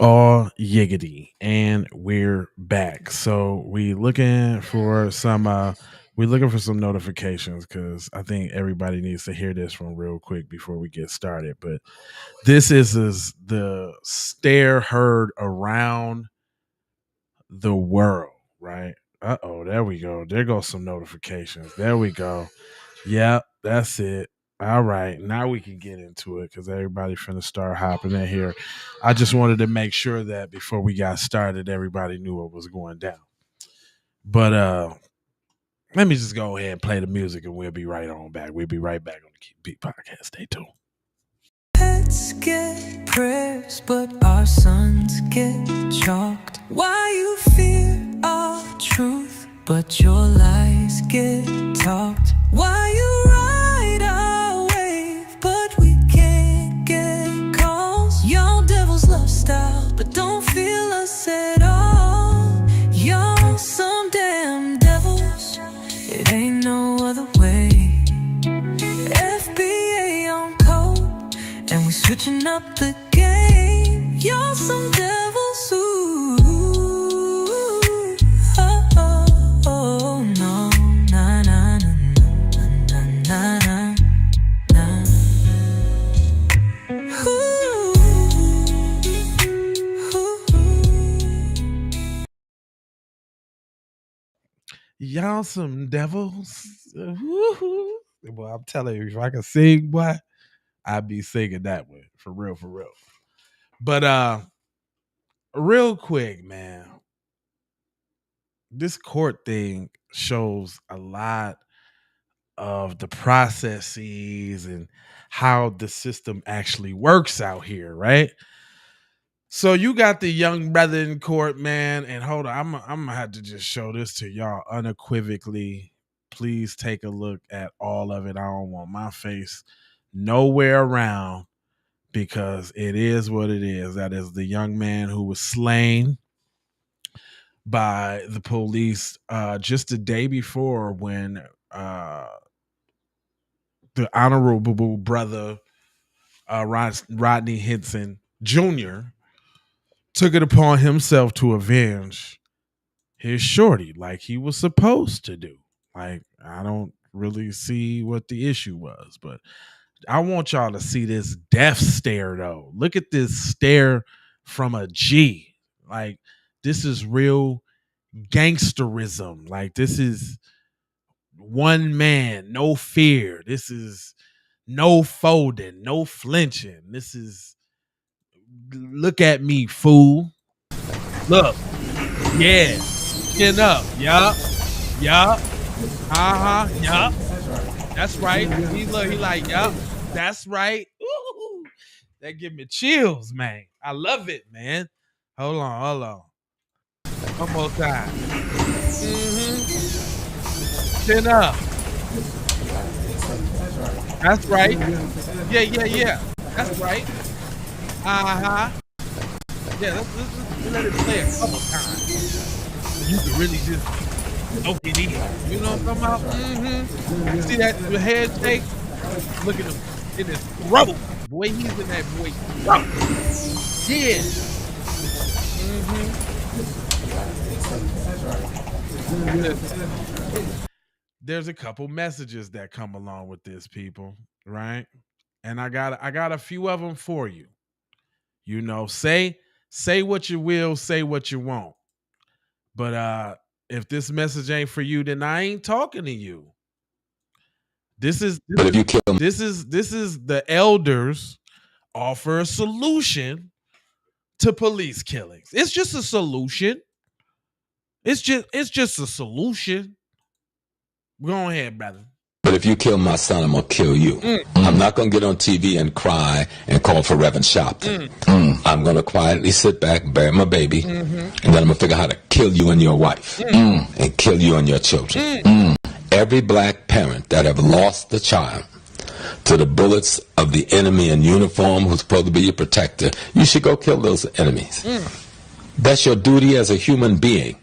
All yiggity, and we're back. So we're looking for some notifications because I think everybody needs to hear this one real quick before we get started. But this is the stare heard around the world, right? There we go. There goes some notifications. There we go. Yep, that's it. All right, now we can get into it because everybody finna start hopping in here. I just wanted to make sure that before we got started, everybody knew what was going down. But let me just go ahead and play the music, and we'll be right on back. We'll be right back on the Keep Beat podcast. Stay tuned. Let's get prayers, but our sons get chalked. Why you fear our truth, but your lies get talked? Why you ride our wave, but we can't get calls? Y'all devils love style, but don't feel us at all. Y'all some damn devils, it ain't no other way. FBA on code, and we switching up the game. Y'all some devils, ooh, oh, oh, oh, no, na, na, na, na, na, na, na. Ooh, ooh. Y'all some devils. Woo-hoo. Well, I'm telling you, if I can sing, boy, I'd be singing that one for real, for real. But real quick, man, this court thing shows a lot of the processes and how the system actually works out here, right? So you got the young brother in court, man, and hold on, I'm gonna have to just show this to y'all unequivocally. Please take a look at all of it. I don't want my face nowhere around because it is what it is. That is the young man who was slain by the police just the day before when the honorable brother Rodney Hinton Jr. took it upon himself to avenge his shorty like he was supposed to do. Like, I don't really see what the issue was, but I want y'all to see this death stare though. Look at this stare from a G. Like, this is real gangsterism. Like, this is one man, no fear. This is no folding, no flinching. This is look at me, fool. Look. Yeah. Chin up. Yup. Yup. Uh-huh. Yup. That's right. He like, yup. That's right. Ooh, that give me chills, man. I love it, man. Hold on. One more time. Chin up. That's right. Yeah. That's right. Uh-huh. Yeah, let's let it play a couple times. You can really just soak it in. You know what I'm talking about? See that head shake? Look at him in his throat. The way he's in that boy. Yeah. There's a couple messages that come along with this, people, right? And I got a few of them for you. You know, say what you will, say what you won't. But if this message ain't for you, then I ain't talking to you. This is the elders offer a solution to police killings. It's just a solution. It's just a solution. Go ahead, brother. But if you kill my son, I'm going to kill you. I'm not going to get on TV and cry and call for Reverend Sharpton. I'm going to quietly sit back, bury my baby, and then I'm going to figure out how to kill you and your wife and kill you and your children. Every black parent that ever lost a child to the bullets of the enemy in uniform who's supposed to be your protector, you should go kill those enemies. That's your duty as a human being.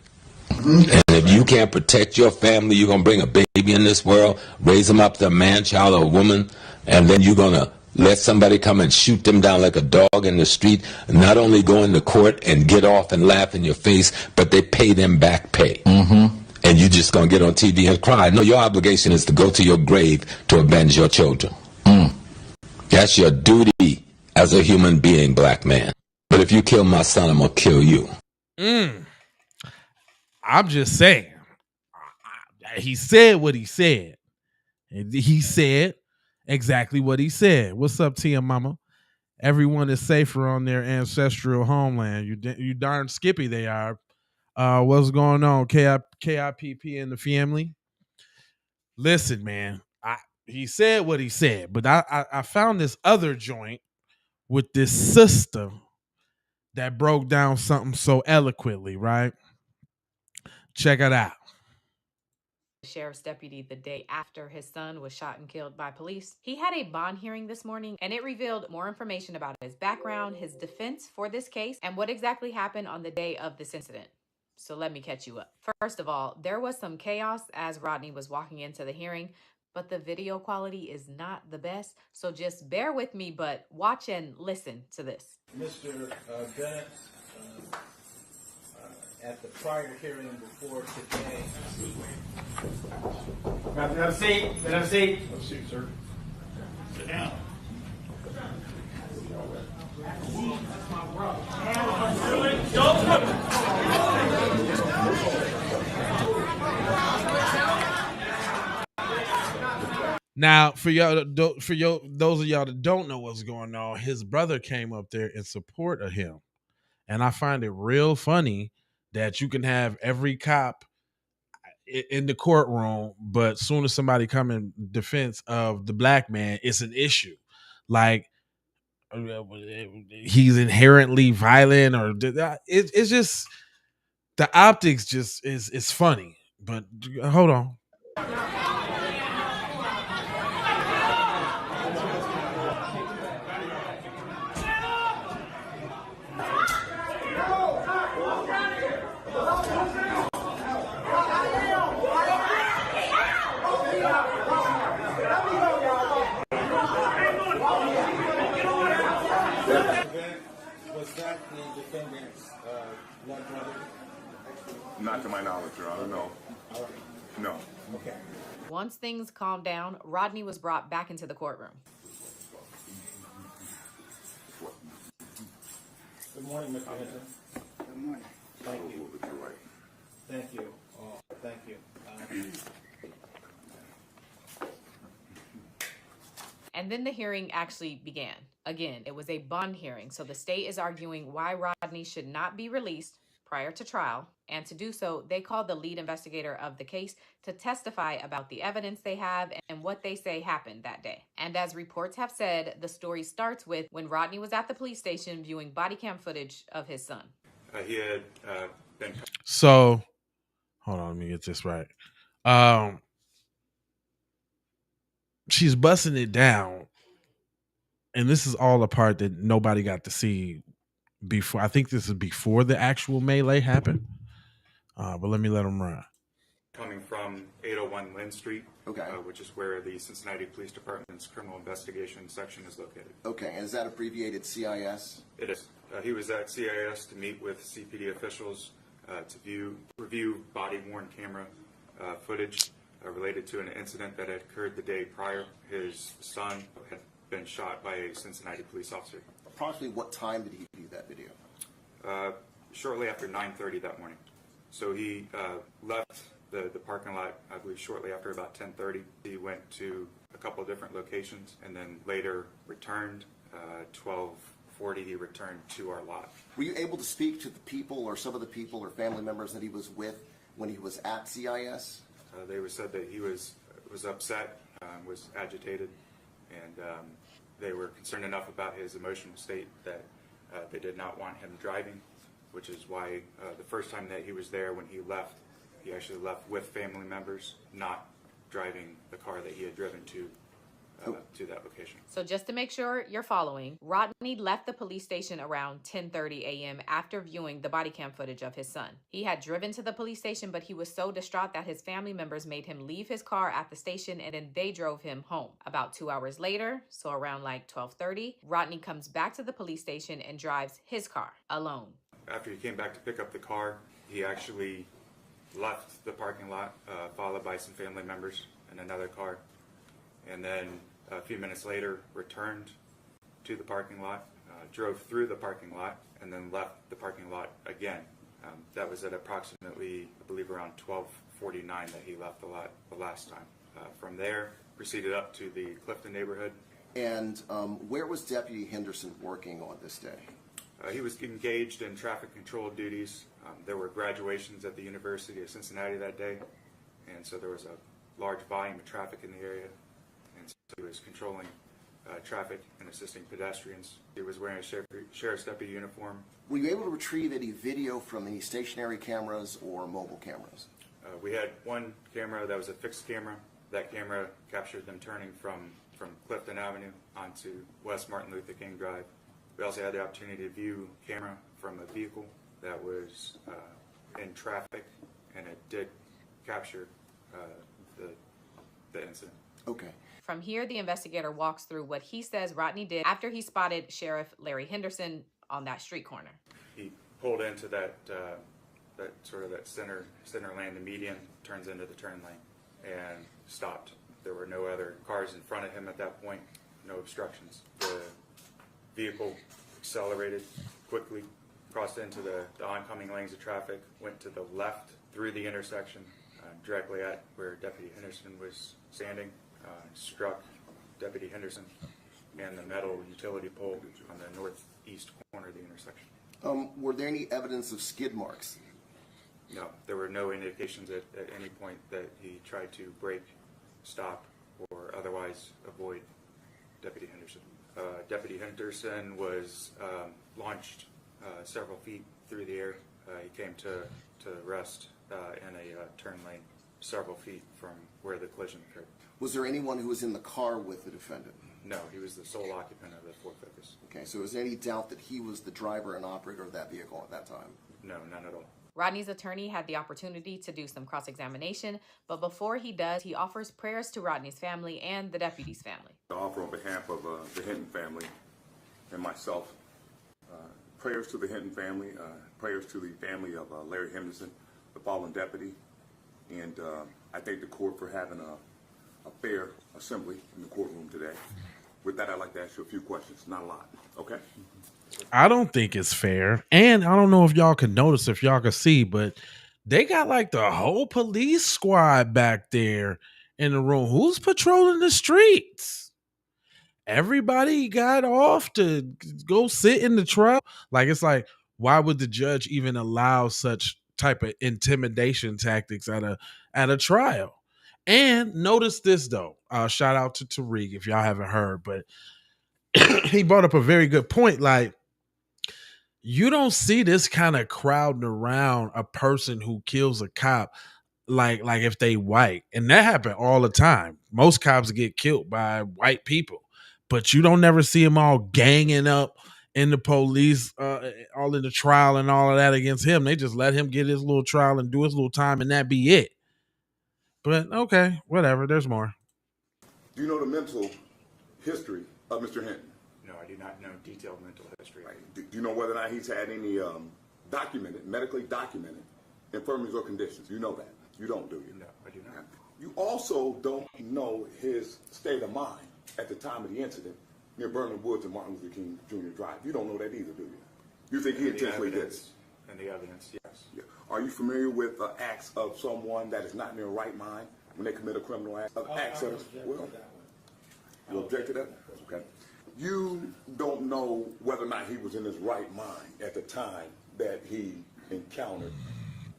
And if you can't protect your family, you're going to bring a baby in this world, raise them up to a man, child, or a woman, and then you're going to let somebody come and shoot them down like a dog in the street, not only go into court and get off and laugh in your face, but they pay them back pay. And you just gonna get on TV and cry. No, your obligation is to go to your grave to avenge your children. That's your duty as a human being, black man. But if you kill my son, I'm gonna kill you. I'm just saying. He said what he said. He said exactly what he said. What's up, Tia Mama? Everyone is safer on their ancestral homeland. You darn skippy they are. What's going on? KIPP and the family. Listen, man. He said what he said, but I found this other joint with this sister that broke down something so eloquently, right? Check it out. Sheriff's deputy the day after his son was shot and killed by police. He had a bond hearing this morning, and it revealed more information about his background, his defense for this case, and what exactly happened on the day of this incident. So let me catch you up. First of all, there was some chaos as Rodney was walking into the hearing, but the video quality is not the best, so just bear with me, but watch and listen to this. Mr. Bennett, at the prior hearing before today. Have a seat. Have a seat. Have a seat, sir. Sit down. Now, those of y'all that don't know what's going on, his brother came up there in support of him, and I find it real funny that you can have every cop in the courtroom, but soon as somebody come in defense of the black man, it's an issue. Like he's inherently violent, or it's just the optics just is funny. But hold on. Not to my knowledge, Your Honor, no. No. Okay. Once things calmed down, Rodney was brought back into the courtroom. Good morning, Mr. Hinton. Good morning. Thank you. Thank you. Thank you. And then the hearing actually began. Again, it was a bond hearing, so the state is arguing why Rodney should not be released prior to trial, and to do so, they called the lead investigator of the case to testify about the evidence they have and what they say happened that day. And as reports have said, the story starts with when Rodney was at the police station viewing body cam footage of his son. He had been... So, hold on, let me get this right. She's busting it down, and this is all a part that nobody got to see before. I think this is before the actual melee happened. But let me let them run. Coming from 801 Lynn Street, okay, which is where the Cincinnati Police Department's criminal investigation section is located. Okay, and is that abbreviated CIS? It is. He was at CIS to meet with CPD officials to review body-worn camera footage related to an incident that had occurred the day prior. His son had been shot by a Cincinnati police officer. Approximately what time did he view that video? Shortly after 9:30 that morning. So he left the parking lot, I believe, shortly after about 10:30. He went to a couple of different locations and then later returned. 12:40, he returned to our lot. Were you able to speak to the people or some of the people or family members that he was with when he was at CIS? They said that he was upset, was agitated, and they were concerned enough about his emotional state that they did not want him driving, which is why the first time that he was there, when he left, he actually left with family members, not driving the car that he had driven to to that location. So just to make sure you're following, Rodney left the police station around 10:30 a.m. after viewing the body cam footage of his son. He had driven to the police station, but he was so distraught that his family members made him leave his car at the station, and then they drove him home. About 2 hours later, so around like 12:30, Rodney comes back to the police station and drives his car alone. After he came back to pick up the car, he actually left the parking lot, followed by some family members in another car, and then a few minutes later returned to the parking lot, drove through the parking lot, and then left the parking lot again. That was at approximately, I believe, around 12:49 that he left the lot the last time. From there, proceeded up to the Clifton neighborhood. And where was Deputy Henderson working on this day? He was engaged in traffic control duties. There were graduations at the University of Cincinnati that day, and so there was a large volume of traffic in the area, and so he was controlling traffic and assisting pedestrians. He was wearing a sheriff's deputy uniform. Were you able to retrieve any video from any stationary cameras or mobile cameras? We had one camera that was a fixed camera. That camera captured them turning from Clifton Avenue onto West Martin Luther King Drive. We also had the opportunity to view camera from a vehicle that was in traffic, and it did capture the incident. Okay. From here, the investigator walks through what he says Rodney did after he spotted Sheriff Larry Henderson on that street corner. He pulled into that center lane, the median, turns into the turn lane, and stopped. There were no other cars in front of him at that point, no obstructions. The vehicle accelerated quickly, crossed into the oncoming lanes of traffic, went to the left through the intersection, directly at where Deputy Henderson was standing, struck Deputy Henderson and the metal utility pole on the northeast corner of the intersection. Were there any evidence of skid marks? No, there were no indications at any point that he tried to brake, stop, or otherwise avoid Deputy Henderson. Deputy Henderson was launched several feet through the air. He came to rest in a turn lane several feet from where the collision occurred. Was there anyone who was in the car with the defendant? No, he was the sole occupant of the Ford Focus. Okay, so is there any doubt that he was the driver and operator of that vehicle at that time? No, none at all. Rodney's attorney had the opportunity to do some cross-examination, but before he does, he offers prayers to Rodney's family and the deputy's family. I offer on behalf of the Hinton family and myself, prayers to the Hinton family, prayers to the family of Larry Henderson, the fallen deputy, and I thank the court for having a fair assembly in the courtroom today. With that, I'd like to ask you a few questions, not a lot, okay? I don't think it's fair. And I don't know if y'all can notice, if y'all can see, but they got like the whole police squad back there in the room. Who's patrolling the streets? Everybody got off to go sit in the trial. Like, it's like, why would the judge even allow such type of intimidation tactics at a trial? And notice this, though. Shout out to Tariq if y'all haven't heard, but he brought up a very good point. Like, you don't see this kind of crowding around a person who kills a cop like if they white. And that happen all the time. Most cops get killed by white people, but you don't never see them all ganging up in the police, all in the trial and all of that against him. They just let him get his little trial and do his little time, and that be it. But okay, whatever. There's more. Do you know the mental history of Mr. Hinton? No, I do not know detailed mental history. Right. Do you know whether or not he's had any medically documented infirmities or conditions? You know that. You don't, do you? No, I do not. You also don't know his state of mind at the time of the incident near Burnham Woods and Martin Luther King Jr. Drive. You don't know that either, do you? You think he intentionally did it? And the evidence, yes. Yeah. Are you familiar with acts of someone that is not in their right mind when they commit a criminal act? You object to that? Okay. You don't know whether or not he was in his right mind at the time that he encountered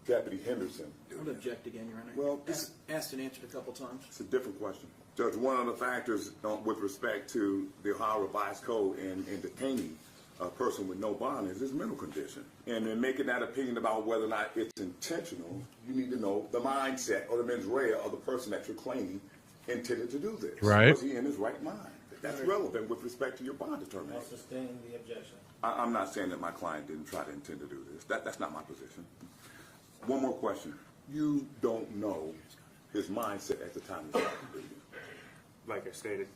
Deputy Henderson. I would object again, Your Honor. Well, asked and answered a couple times. It's a different question. Judge, one of the factors with respect to the Ohio Revised Code and detaining a person with no bond is his mental condition. And in making that opinion about whether or not it's intentional, you need to know the mindset or the mens rea of the person that you're claiming intended to do this? Right. Was he in his right mind? That's relevant with respect to your bond I'll determination. sustain the objection. I'm not saying that my client didn't try to intend to do this. That's not my position. One more question. You don't know his mindset at the time he shot you, do you? Like I stated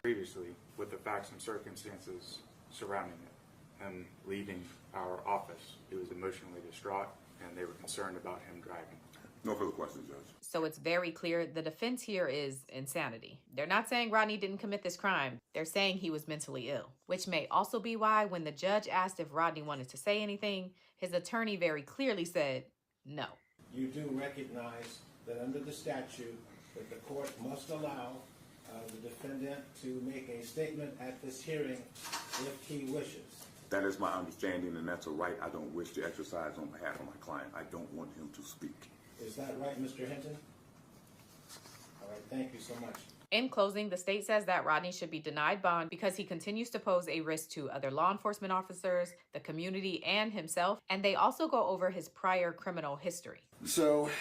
previously, with the facts and circumstances surrounding it, him leaving our office, he was emotionally distraught, and they were concerned about him driving. No further questions, Judge. So it's very clear the defense here is insanity. They're not saying Rodney didn't commit this crime. They're saying he was mentally ill, which may also be why when the judge asked if Rodney wanted to say anything, his attorney very clearly said no. You do recognize that under the statute that the court must allow the defendant to make a statement at this hearing if he wishes. That is my understanding, and that's a right I don't wish to exercise on behalf of my client. I don't want him to speak. Is that right, Mr. Hinton? All right, thank you so much. In closing, the state says that Rodney should be denied bond because he continues to pose a risk to other law enforcement officers, the community, and himself. And they also go over his prior criminal history. So,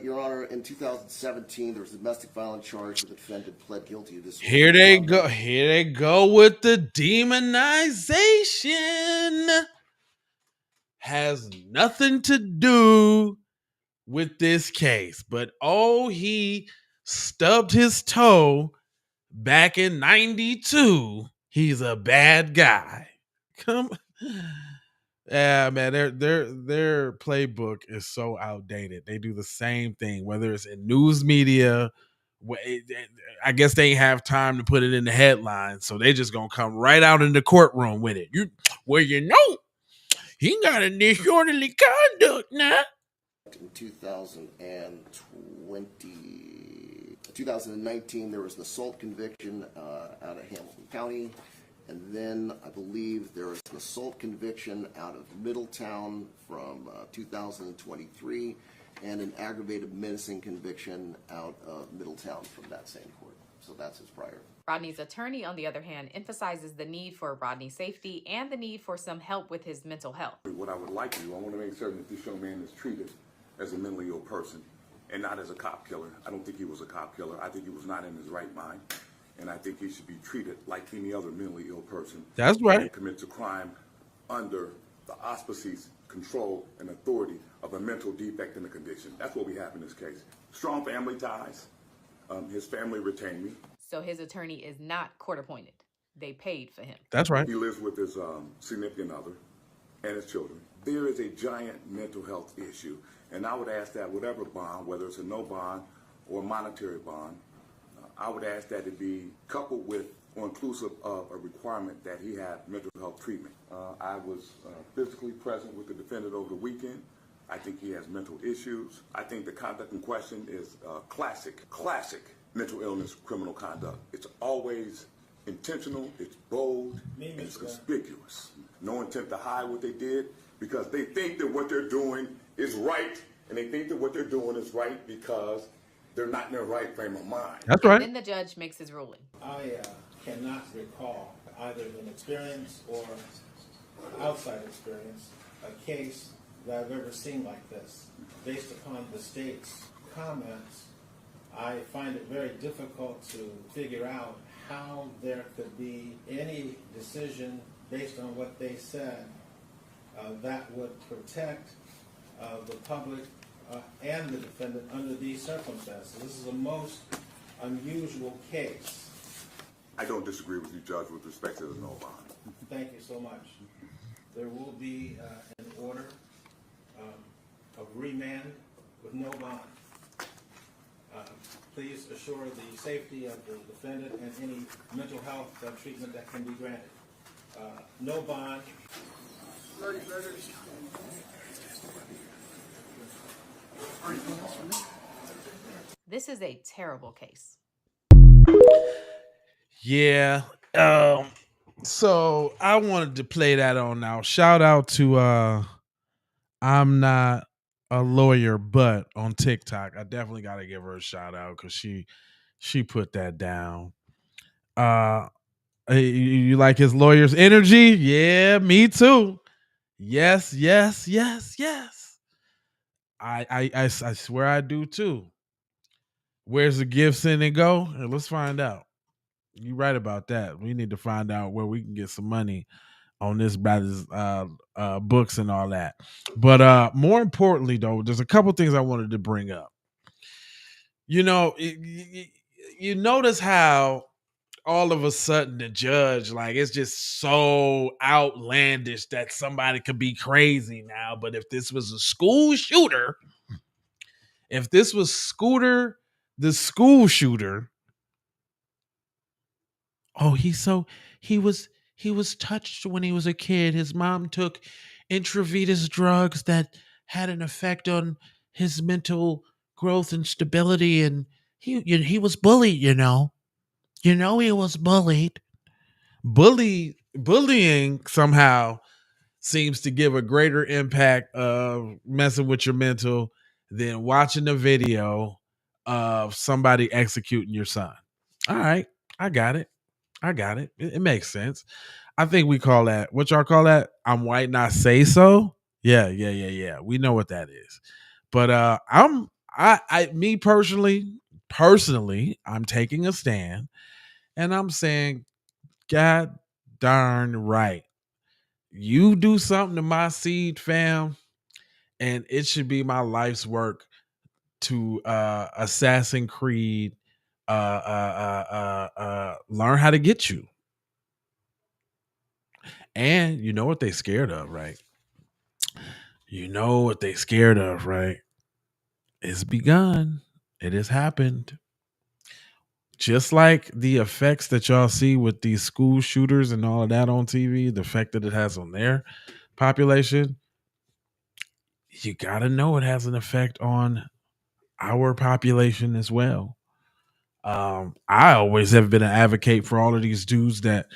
Your Honor, in 2017, there was a domestic violence charge that the defendant pled guilty to this. Here they go. Here they go with the demonization. Has nothing to do with this case, but he stubbed his toe back in 92. He's a bad guy. Come, yeah, man. Their playbook is so outdated. They do the same thing, whether it's in news media. I guess they ain't have time to put it in the headlines, so they just gonna come right out in the courtroom with it. He got a disorderly conduct now. In 2019, there was an assault conviction out of Hamilton County. And then I believe there was an assault conviction out of Middletown from 2023 and an aggravated menacing conviction out of Middletown from that same court. So that's his prior. Rodney's attorney, on the other hand, emphasizes the need for Rodney's safety and the need for some help with his mental health. What I would like to do, I want to make certain that this young man is treated as a mentally ill person and not as a cop killer. I don't think he was a cop killer. I think he was not in his right mind. And I think he should be treated like any other mentally ill person. That's right. Who commits a crime under the auspices, control, and authority of a mental defect in a condition. That's what we have in this case. Strong family ties. His family retained me. So his attorney is not court appointed. They paid for him. That's right. He lives with his significant other and his children. There is a giant mental health issue. And I would ask that whatever bond, whether it's a no bond or a monetary bond, I would ask that it be coupled with or inclusive of a requirement that he have mental health treatment. I was physically present with the defendant over the weekend. I think he has mental issues. I think the conduct in question is classic mental illness criminal conduct. It's always intentional, it's bold, and it's conspicuous. No intent to hide what they did because they think that what they're doing is right, and they think that what they're doing is right because they're not in their right frame of mind. That's right. Then the judge makes his ruling. I cannot recall, either in experience or outside experience, a case that I've ever seen like this. Based upon the state's comments, I find it very difficult to figure out how there could be any decision based on what they said that would protect the public and the defendant under these circumstances. This is a most unusual case. I don't disagree with you, Judge, with respect to the no bond. Thank you so much. There will be an order of remand with no bond. Please assure the safety of the defendant and any mental health treatment that can be granted. No bond. This is a terrible case. Yeah. So I wanted to play that on now. Shout out to I'm not a lawyer, but on TikTok. I definitely gotta give her a shout out because she put that down. You like his lawyer's energy? Yeah, me too. Yes. I swear I do too. Where's the gift send and go? Let's find out. You're right about that. We need to find out where we can get some money on this brother's books and all that. But more importantly, though, there's a couple things I wanted to bring up. You know, you notice how all of a sudden the judge, like, it's just so outlandish that somebody could be crazy now. But if this was a school shooter, if this was Scooter, the school shooter, oh, he was touched when he was a kid. His mom took intravenous drugs that had an effect on his mental growth and stability, and he was bullied. He was bullied. Bullying somehow seems to give a greater impact of messing with your mental than watching a video of somebody executing your son. All right, I got it. It makes sense. I think we call that, what y'all call that? I'm white, not say so. Yeah. We know what that is. But me personally, I'm taking a stand and I'm saying, God darn right. You do something to my seed, fam, and it should be my life's work to Assassin Creed learn how to get you. And you know what they scared of, right? It's begun. It has happened. Just like the effects that y'all see with these school shooters and all of that on TV, the effect that it has on their population, you got to know it has an effect on our population as well. I always have been an advocate for all of these dudes that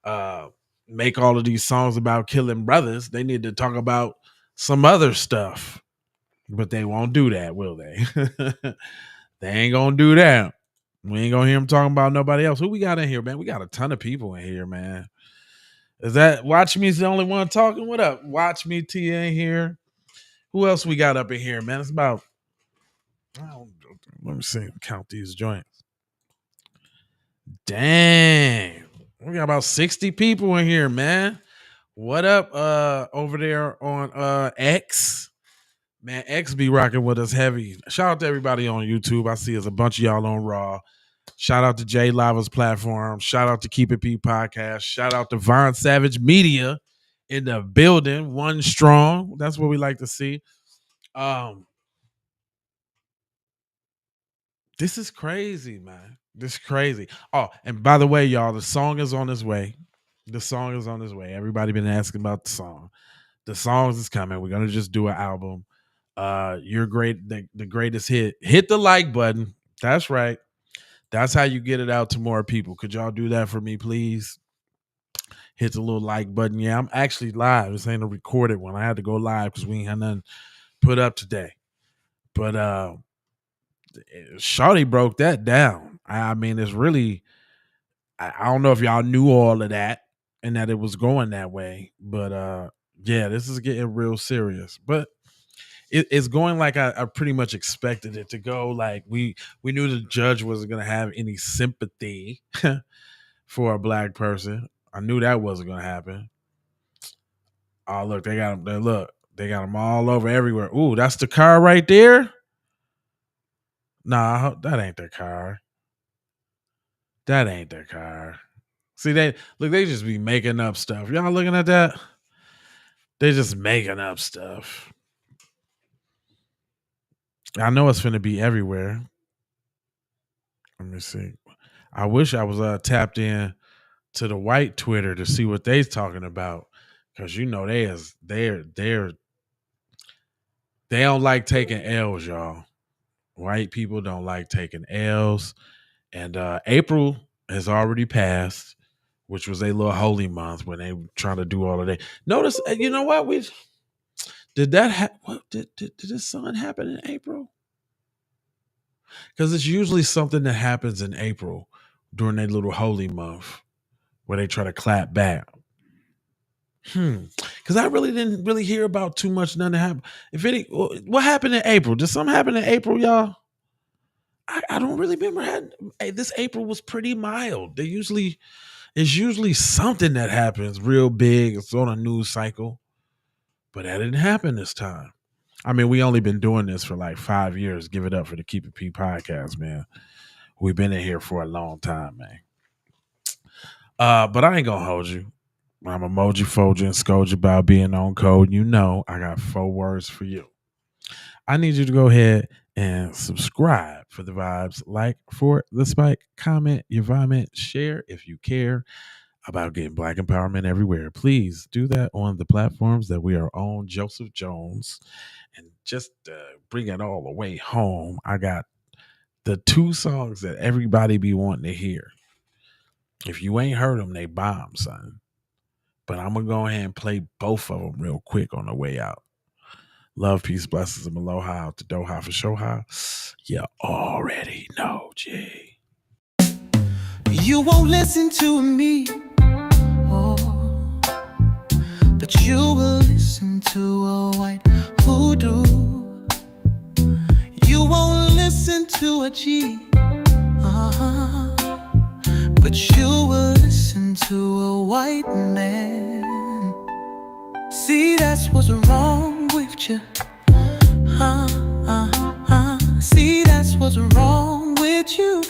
uh, make all of these songs about killing brothers. They need to talk about some other stuff, but they won't do that, will they? They ain't gonna do that. We ain't gonna hear them talking about nobody else. Who we got in here, man? We got a ton of people in here, man. Is that Watch Me's the only one talking? What up? Watch Me T in here. Who else we got up in here, man? It's about, let me see, count these joints. Dang. We got about 60 people in here, man. What up over there on X? Man, X be rocking with us heavy. Shout out to everybody on YouTube. I see there's a bunch of y'all on Raw. Shout out to Jay Lava's platform. Shout out to Keep It P podcast. Shout out to Von Savage Media in the building. One strong. That's what we like to see. This is crazy, man. This is crazy. Oh, and by the way, y'all, the song is on its way. Everybody been asking about the song. The songs is coming. We're gonna just do an album. You're great, the greatest hit. Hit the like button. That's right. That's how you get it out to more people. Could y'all do that for me, please? Hit the little like button. Yeah, I'm actually live. This ain't a recorded one. I had to go live because we ain't had nothing put up today. But Shawty broke that down. I mean, it's really, I don't know if y'all knew all of that and that it was going that way. But yeah, this is getting real serious. But it's going like I pretty much expected it to go. Like we knew the judge wasn't going to have any sympathy for a black person. I knew that wasn't going to happen. Oh, look, they got them. Look, they got them all over everywhere. Ooh, that's the car right there. Nah, that ain't the car. That ain't the car. See, they just be making up stuff. Y'all looking at that? They just making up stuff. I know it's finna be everywhere. Let me see. I wish I was tapped in to the white Twitter to see what they's talking about, because you know they don't like taking L's, y'all. White people don't like taking L's, and April has already passed, which was a little holy month when they were trying to do all of that. Notice, you know what? Did this sun happen in April? Because it's usually something that happens in April during that little holy month where they try to clap back. Because I really didn't really hear about too much. None that happened. What happened in April? Did something happen in April, y'all? I don't really remember. Hey, this April was pretty mild. It's usually something that happens real big. It's on a news cycle, but that didn't happen this time. I mean, we only been doing this for like 5 years. Give it up for the Keep It P podcast, man. We've been in here for a long time, man. But I ain't gonna hold you. I'm emoji fold you and scold you about being on code. You know, I got 4 words for you. I need you to go ahead and subscribe for the vibes, like for the spike, comment your vomit, share if you care about getting Black empowerment everywhere. Please do that on the platforms that we are on. Joseph Jones. And just bring it all the way home, I got the 2 songs that everybody be wanting to hear. If you ain't heard them, they bomb, son. But I'm going to go ahead and play both of them real quick on the way out. Love, peace, blessings, and aloha out to Doha for Shoha. You already know, G. You won't listen to me, oh, but you will listen to a white hoodoo. You won't listen to a G, but you will listen to a white man. See, that's what's wrong with you. See, that's what's wrong with you.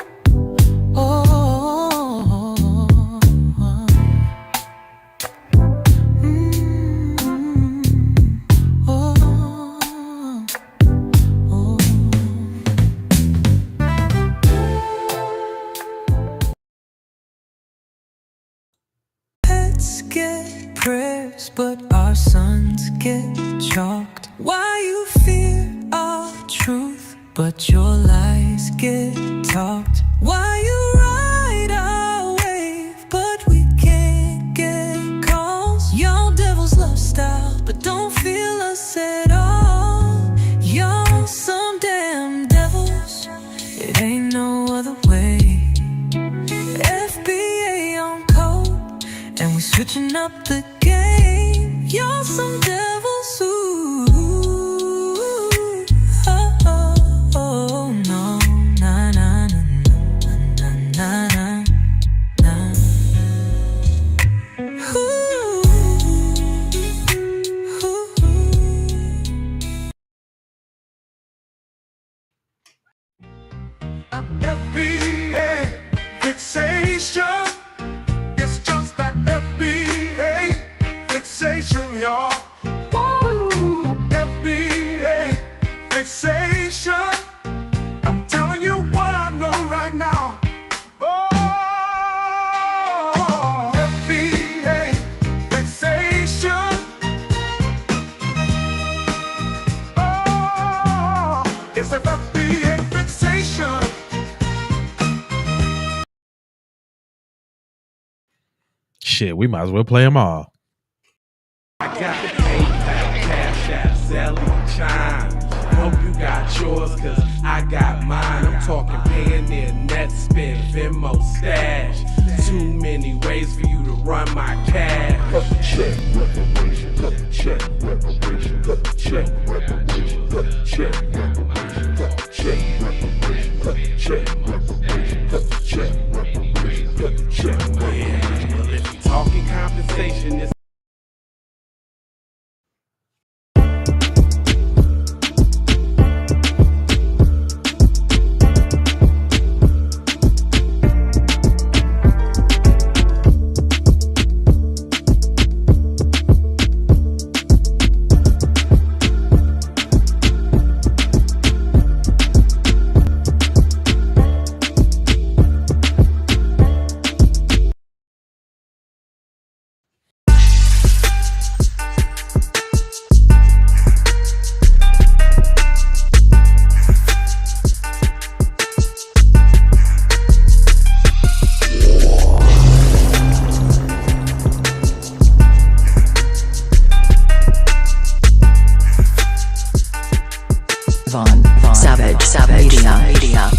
Pets get prayers, but our sons get chalked. Why you fear our truth, but your lies get talked? Why you ride our wave, but we can't get calls? Y'all devils love style, but don't feel us at all. Y'all some damn devils, it ain't no other way. FBA on code, and we switching up the game. Y'all some devils, ooh, oh, oh, oh, no, na, na, na, na, na, na, na. Ooh, FBA fixation. It's just that FBA fixation, y'all. Woo! FBA fixation. I'm telling you what I know right now. Oh, FBA fixation. Oh, it's an FBA fixation. Shit, we might as well play them all. I got the PayPal, Cash App, Zelle, Chime. Hope you got yours, cause I got mine. I'm talking Payoneer, Netspend, Venmo, Stash. Too many ways for you to run my cash. Cut the check, reparation, cut the check, reparation, cut the check, reparation, cut the check, reparation, cut the check, reparation, cut the check, reparation, cut the check, reparation, cut the check. Yeah, well, if you talking compensation, it's Savage Media.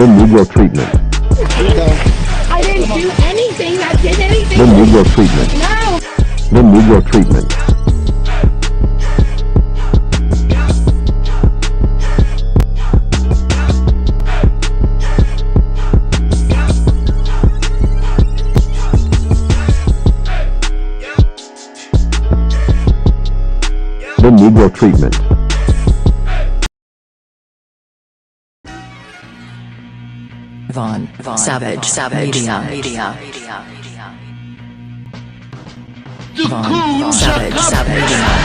The Negro treatment. I didn't do anything that did anything. The Negro treatment. No. The Negro treatment. The Negro treatment. Von Savage Media. Von Savage Media. Von Savage Media.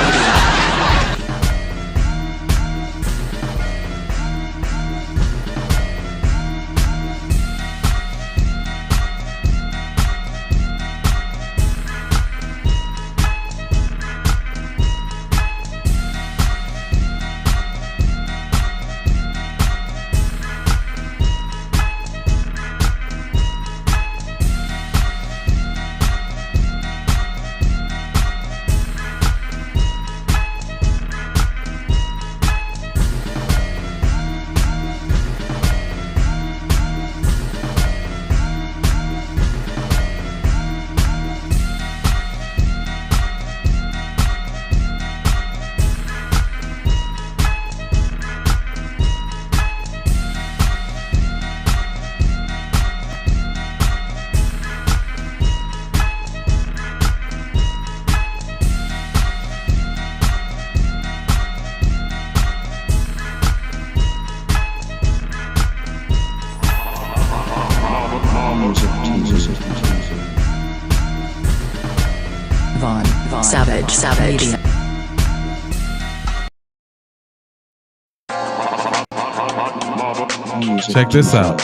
Check this out.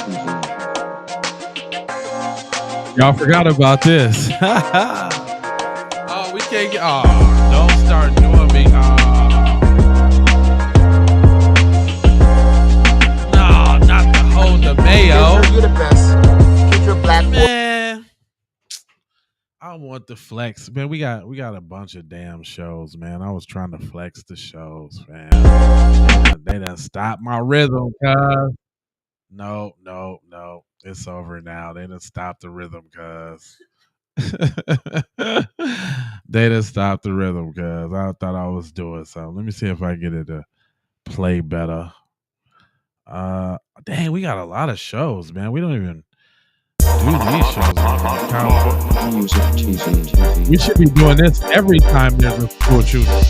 Y'all forgot about this. Oh, we can't get. Oh, don't start doing me. No, not the whole the mayo. You're the best. Keep your black Man, I want the flex, man. We got a bunch of damn shows, man. I was trying to flex the shows, man. They done stopped my rhythm, cuz. No. It's over now. They done stopped the rhythm, cuz. They done stopped the rhythm, cuz. I thought I was doing something. Let me see if I get it to play better. Dang, we got a lot of shows, man. We don't even do these shows. We should be doing this every time there's a school shooting.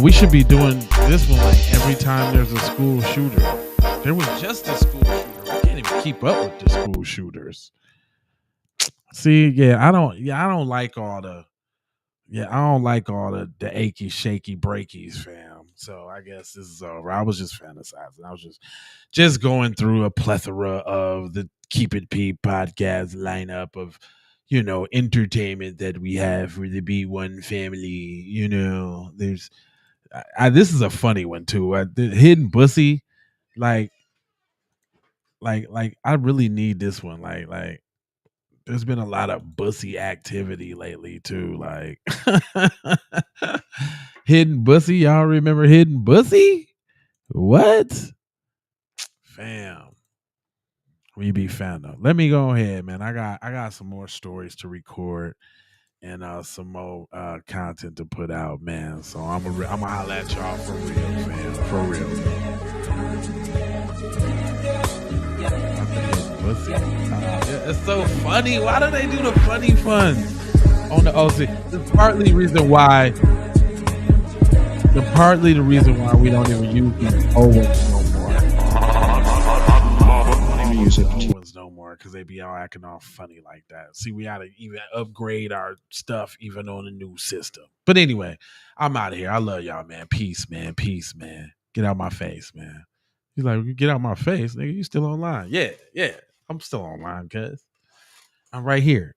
We should be doing this one like every time there's a school shooter. There was just a school shooter. We can't even keep up with the school shooters. See, I don't like all the achy shaky breakies, fam. So I guess this is over. I was just fantasizing. I was just going through a plethora of the Keep It P podcast lineup of, entertainment that we have for the B1 family. There's this is a funny one too. The Hidden Bussy, like I really need this one. Like there's been a lot of bussy activity lately too. Like Hidden Bussy, y'all remember Hidden Bussy? What? Fam. We be fan though. Let me go ahead, man. I got some more stories to record and some more content to put out, man. So I'm gonna holla at y'all for real, fam. For real. It's so funny. Why do they do the funny fun on the OC? It's partly the reason why we don't even use these old ones no more. No more because they be all acting all funny like that. See, we gotta even upgrade our stuff even on the new system. But anyway, I'm out of here. I love y'all, man. Peace, man. Peace, man. Get out my face, man. He's like, get out my face, nigga. You still online? Yeah. I'm still online, cuz I'm right here.